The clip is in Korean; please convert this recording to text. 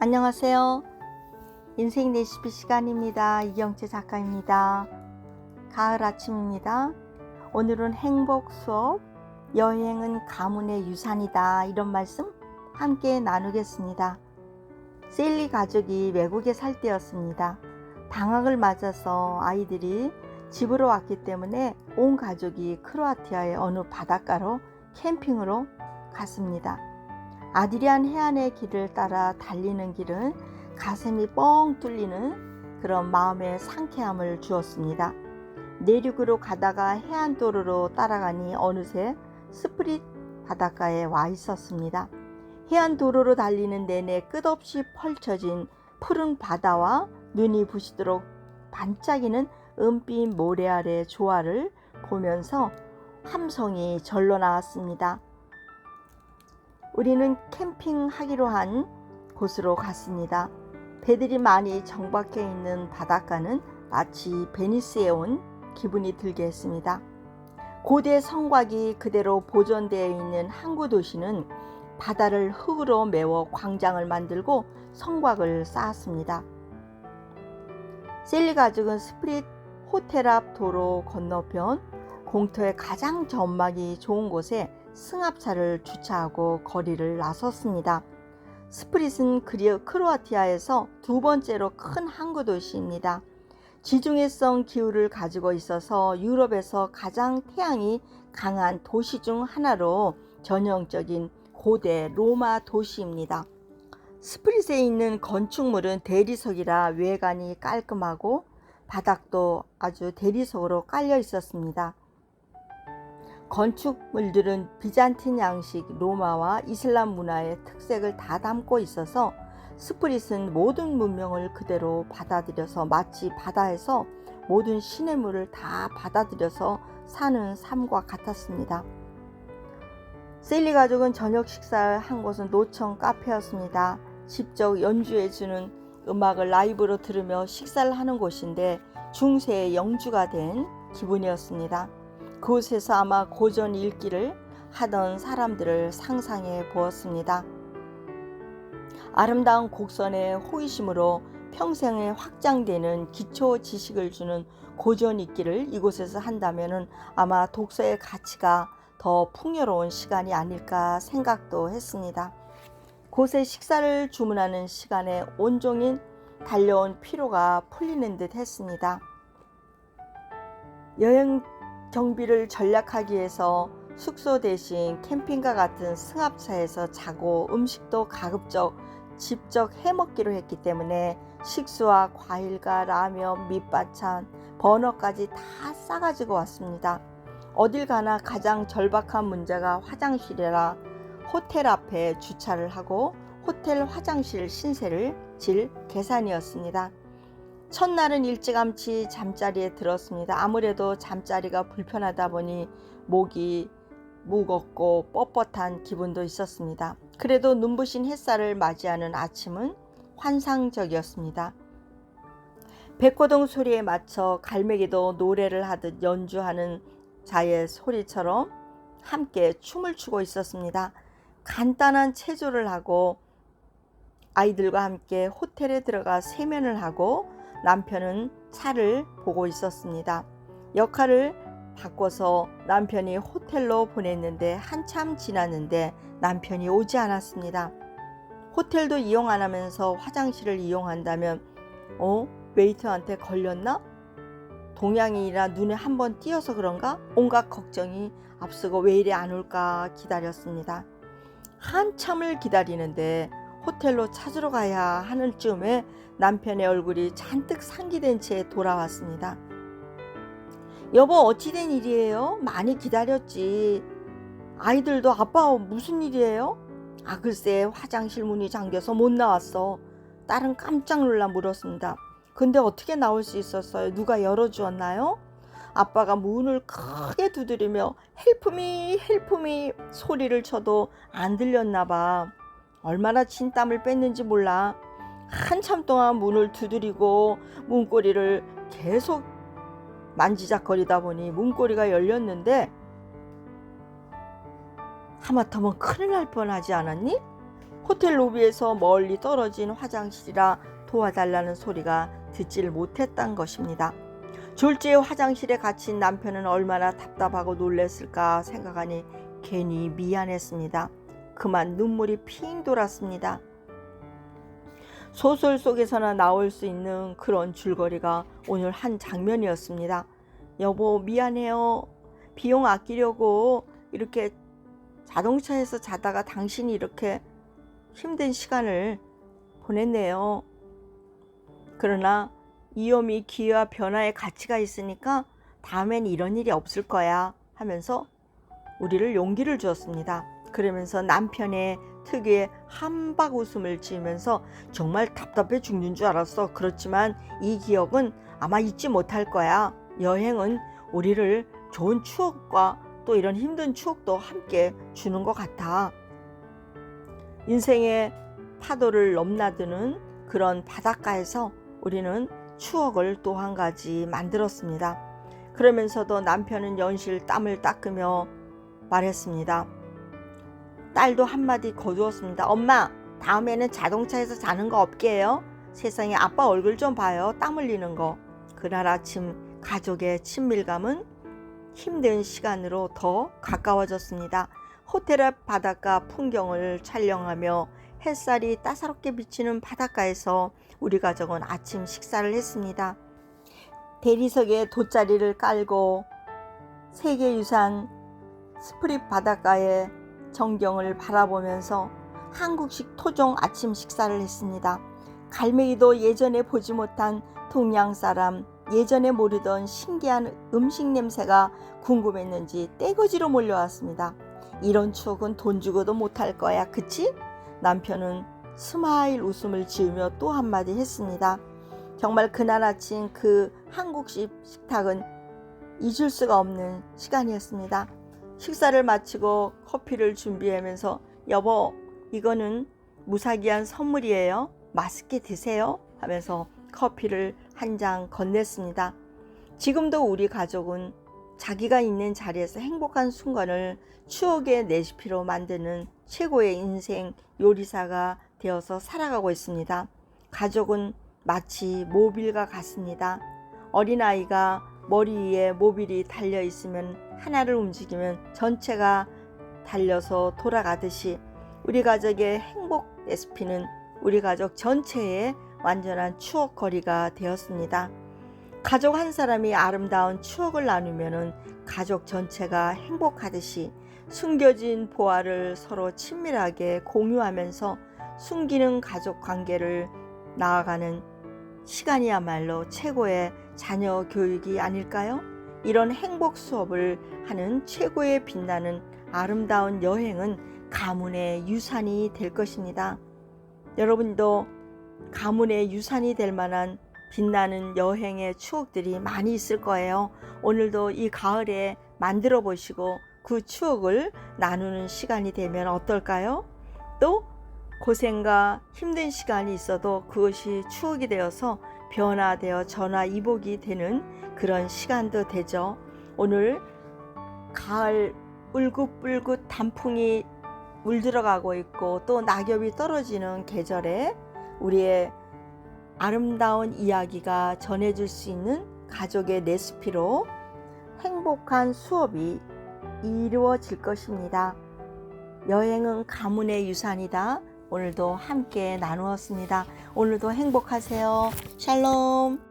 안녕하세요. 인생 레시피 시간입니다. 이경채 작가입니다. 가을 아침입니다. 오늘은 행복 수업, 여행은 가문의 유산이다, 이런 말씀 함께 나누겠습니다. 셀리 가족이 외국에 살 때였습니다. 방학을 맞아서 아이들이 집으로 왔기 때문에 온 가족이 크로아티아의 어느 바닷가로 캠핑으로 갔습니다. 아드리안 해안의 길을 따라 달리는 길은 가슴이 뻥 뚫리는 그런 마음의 상쾌함을 주었습니다. 내륙으로 가다가 해안도로로 따라가니 어느새 스프릿 바닷가에 와 있었습니다. 해안도로로 달리는 내내 끝없이 펼쳐진 푸른 바다와 눈이 부시도록 반짝이는 은빛 모래 아래 조화를 보면서 함성이 절로 나왔습니다. 우리는 캠핑하기로 한 곳으로 갔습니다. 배들이 많이 정박해 있는 바닷가는 마치 베니스에 온 기분이 들게 했습니다. 고대 성곽이 그대로 보존되어 있는 항구 도시는 바다를 흙으로 메워 광장을 만들고 성곽을 쌓았습니다. 셀리 가족은 스프릿 호텔 앞 도로 건너편 공터의 가장 전망이 좋은 곳에 승합차를 주차하고 거리를 나섰습니다. 스프릿은 크로아티아에서 두 번째로 큰 항구 도시입니다. 지중해성 기후를 가지고 있어서 유럽에서 가장 태양이 강한 도시 중 하나로 전형적인 고대 로마 도시입니다. 스프릿에 있는 건축물은 대리석이라 외관이 깔끔하고 바닥도 아주 대리석으로 깔려 있었습니다. 건축물들은 비잔틴 양식 로마와 이슬람 문화의 특색을 다 담고 있어서 스프릿은 모든 문명을 그대로 받아들여서 마치 바다에서 모든 시냇물을 다 받아들여서 사는 삶과 같았습니다. 셀리 가족은 저녁 식사를 한 곳은 노천 카페였습니다. 직접 연주해주는 음악을 라이브로 들으며 식사를 하는 곳인데 중세의 영주가 된 기분이었습니다. 그곳에서 아마 고전 읽기를 하던 사람들을 상상해 보았습니다. 아름다운 곡선의 호기심으로 평생에 확장되는 기초 지식을 주는 고전 읽기를 이곳에서 한다면 아마 독서의 가치가 더 풍요로운 시간이 아닐까 생각도 했습니다. 곳에 식사를 주문하는 시간에 온종일 달려온 피로가 풀리는 듯 했습니다. 여행 경비를 절약하기 위해서 숙소 대신 캠핑과 같은 승합차에서 자고 음식도 가급적 직접 해먹기로 했기 때문에 식수와 과일과 라면, 밑반찬, 버너까지 다 싸가지고 왔습니다. 어딜 가나 가장 절박한 문제가 화장실이라 호텔 앞에 주차를 하고 호텔 화장실 신세를 질 계산이었습니다. 첫날은 일찌감치 잠자리에 들었습니다. 아무래도 잠자리가 불편하다 보니 목이 무겁고 뻣뻣한 기분도 있었습니다. 그래도 눈부신 햇살을 맞이하는 아침은 환상적이었습니다. 백고동 소리에 맞춰 갈매기도 노래를 하듯 연주하는 자의 소리처럼 함께 춤을 추고 있었습니다. 간단한 체조를 하고 아이들과 함께 호텔에 들어가 세면을 하고 남편은 차를 보고 있었습니다. 역할을 바꿔서 남편이 호텔로 보냈는데 한참 지났는데 남편이 오지 않았습니다. 호텔도 이용 안 하면서 화장실을 이용한다면 웨이터한테 걸렸나? 동양인이라 눈에 한번 띄어서 그런가? 온갖 걱정이 앞서고 왜 이리 안 올까 기다렸습니다. 한참을 기다리는데 호텔로 찾으러 가야 하는 쯤에 남편의 얼굴이 잔뜩 상기된 채 돌아왔습니다. 여보, 어찌된 일이에요? 많이 기다렸지. 아이들도 아빠 무슨 일이에요? 글쎄 화장실 문이 잠겨서 못 나왔어. 딸은 깜짝 놀라 물었습니다. 근데 어떻게 나올 수 있었어요? 누가 열어주었나요? 아빠가 문을 크게 두드리며 헬프미 헬프미 소리를 쳐도 안 들렸나 봐. 얼마나 진땀을 뺐는지 몰라. 한참 동안 문을 두드리고 문고리를 계속 만지작거리다 보니 문고리가 열렸는데 하마터면 큰일 날 뻔하지 않았니? 호텔 로비에서 멀리 떨어진 화장실이라 도와달라는 소리가 듣질 못했단 것입니다. 졸지에 화장실에 갇힌 남편은 얼마나 답답하고 놀랐을까 생각하니 괜히 미안했습니다. 그만 눈물이 핑 돌았습니다. 소설 속에서나 나올 수 있는 그런 줄거리가 오늘 한 장면이었습니다. 여보 미안해요. 비용 아끼려고 이렇게 자동차에서 자다가 당신이 이렇게 힘든 시간을 보냈네요. 그러나 이염이 기회와 변화의 가치가 있으니까 다음엔 이런 일이 없을 거야 하면서 우리를 용기를 주었습니다. 그러면서 남편의 특유의 한박 웃음을 지으면서 정말 답답해 죽는 줄 알았어. 그렇지만 이 기억은 아마 잊지 못할 거야. 여행은 우리를 좋은 추억과 또 이런 힘든 추억도 함께 주는 것 같아. 인생의 파도를 넘나드는 그런 바닷가에서 우리는 추억을 또 한 가지 만들었습니다. 그러면서도 남편은 연실 땀을 닦으며 말했습니다. 딸도 한마디 거두었습니다. 엄마, 다음에는 자동차에서 자는 거 없게 해요. 세상에 아빠 얼굴 좀 봐요. 땀 흘리는 거. 그날 아침 가족의 친밀감은 힘든 시간으로 더 가까워졌습니다. 호텔 앞 바닷가 풍경을 촬영하며 햇살이 따사롭게 비치는 바닷가에서 우리 가족은 아침 식사를 했습니다. 대리석에 돗자리를 깔고 세계유산 스프릿 바닷가의 전경을 바라보면서 한국식 토종 아침 식사를 했습니다. 갈매기도 예전에 보지 못한 동양 사람, 예전에 모르던 신기한 음식 냄새가 궁금했는지 떼거지로 몰려왔습니다. 이런 추억은 돈 주고도 못할 거야, 그치? 남편은 스마일 웃음을 지으며 또 한마디 했습니다. 정말 그날 아침 그 한국식 식탁은 잊을 수가 없는 시간이었습니다. 식사를 마치고 커피를 준비하면서 여보, 이거는 무사기한 선물이에요. 맛있게 드세요 하면서 커피를 한 잔 건넸습니다. 지금도 우리 가족은 자기가 있는 자리에서 행복한 순간을 추억의 레시피로 만드는 최고의 인생 요리사가 되어서 살아가고 있습니다. 가족은 마치 모빌과 같습니다. 어린아이가 머리 위에 모빌이 달려 있으면 하나를 움직이면 전체가 달려서 돌아가듯이 우리 가족의 행복 레시피는 우리 가족 전체의 완전한 추억거리가 되었습니다. 가족 한 사람이 아름다운 추억을 나누면 가족 전체가 행복하듯이 숨겨진 보화를 서로 친밀하게 공유하면서 숨기는 가족 관계를 나아가는 시간이야말로 최고의 자녀 교육이 아닐까요? 이런 행복 수업을 하는 최고의 빛나는 아름다운 여행은 가문의 유산이 될 것입니다. 여러분도 가문의 유산이 될 만한 빛나는 여행의 추억들이 많이 있을 거예요. 오늘도 이 가을에 만들어 보시고 그 추억을 나누는 시간이 되면 어떨까요? 또 고생과 힘든 시간이 있어도 그것이 추억이 되어서 변화되어 전화위복이 되는 그런 시간도 되죠. 오늘 가을 울긋불긋 단풍이 물들어가고 있고 또 낙엽이 떨어지는 계절에 우리의 아름다운 이야기가 전해줄 수 있는 가족의 레시피로 행복한 수업이 이루어질 것입니다. 여행은 가문의 유산이다. 오늘도 함께 나누었습니다. 오늘도 행복하세요. 샬롬.